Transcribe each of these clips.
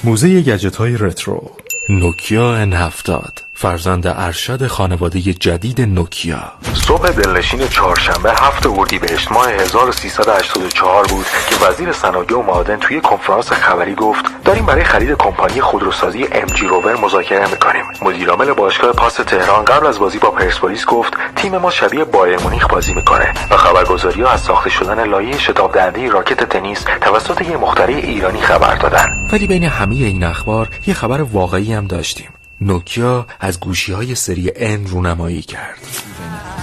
موزه گجت‌های رترو. نوکیا N70 فرزند ارشد خانواده جدید نوکیا. صبح دلنشین چهارشنبه 7 اردیبهشت ماه 1384 بود که وزیر صنایع و معادن توی کنفرانس خبری گفت داریم برای خرید کمپانی خودروسازی MG روور مذاکره می‌کنیم. مدیرعامل باشگاه پاس تهران قبل از بازی با پرسپولیس گفت تیم ما شبیه بایر مونیخ بازی می‌کنه و خبرگزاری‌ها از ساخته شدن لایحه شتاب دهنده راکت تنیس توسط یک مخترع ایرانی خبر دادن. ولی بین همه این اخبار یه خبر واقعی هم داشتیم. نوکیا از گوشی‌های سری N رونمایی کرد.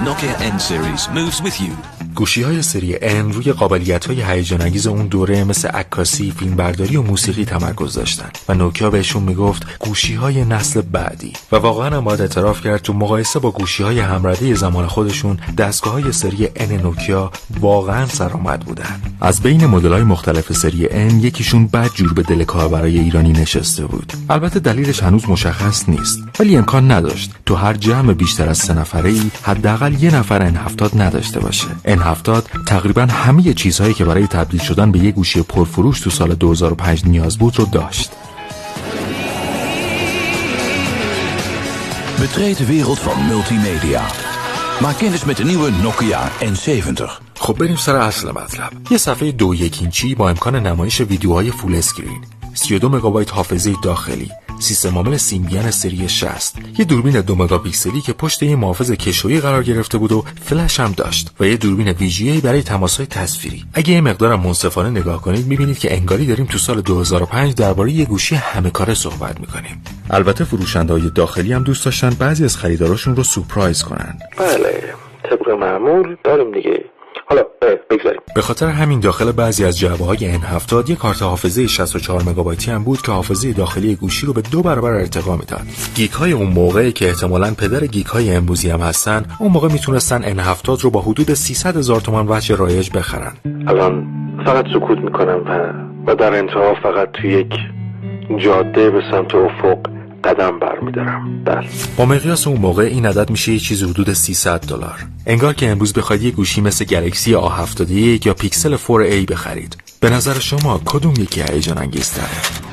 Nokia N series moves with you. گوشی‌های سری N روی قابلیت‌های هیجان‌انگیز اون دوره مثل عکاسی، فیلمبرداری و موسیقی تمرکز داشتن و نوکیا بهشون میگفت گوشی‌های نسل بعدی و واقعاً هم باید اعتراف کرد تو مقایسه با گوشی‌های همرده زمان خودشون دستگاه‌های سری N نوکیا واقعاً سرآمد بودن. از بین مدل‌های مختلف سری N یکیشون بدجور به دل کاربرای ایرانی نشسته بود. البته دلیلش هنوز مشخص نیست، ولی امکان نداشت تو هر جمع بیشتر از 3 نفره‌ای حداقل یه نفر N70 نداشته باشه. N70 تقریبا همه چیزهایی که برای تبدیل شدن به یک گوشی پرفروش تو سال 2005 نیاز بود رو داشت. Betreed de wereld van multimedia. Maak kennis met de nieuwe Nokia N70. خب بریم سر اصل مطلب. یه صفحه 2.1 اینچی با امکان نمایش ویدیوهای فول اسکرین، 32 مگابایت حافظه داخلی، سیستم عامل سیمبیان سری 60، یه دوربین 2 مگاپیکسلی که پشت یه محافظ کشویی قرار گرفته بود و فلش هم داشت و یه دوربین ویژه‌ای برای تماس‌های تصویری. اگه یه مقدارم منصفانه نگاه کنید می‌بینید که انگاری داریم تو سال 2005 درباره یه گوشی همه کاره صحبت می‌کنیم. البته فروشنده‌های داخلی هم دوست داشتن بعضی از خریداراشون رو سورپرایز کنن. بله، طبق معمول داریم دیگه. حالا بگذاریم. به خاطر همین داخل بعضی از جعبه‌های N70 یک کارت حافظه 64 مگابایتی هم بود که حافظه داخلی گوشی رو به 2 برابر ارتقا میداد. گیگ‌های اون موقعی که احتمالاً پدر گیگ‌های امروزی هم هستن، اون موقع میتونستن N70 رو با حدود 300,000 تومان وجه رایج بخرن. الان فقط سکوت میکنم و در انتها فقط توی یک جاده به سمت افق قدم برمی‌دارم. با مقیاس اون موقع این عدد میشه یه چیز حدود $300. انگار که امروز بخواید یه گوشی مثل گلکسی A71 یا پیکسل 4a بخرید. به نظر شما کدوم یکی هیجان انگیزتره؟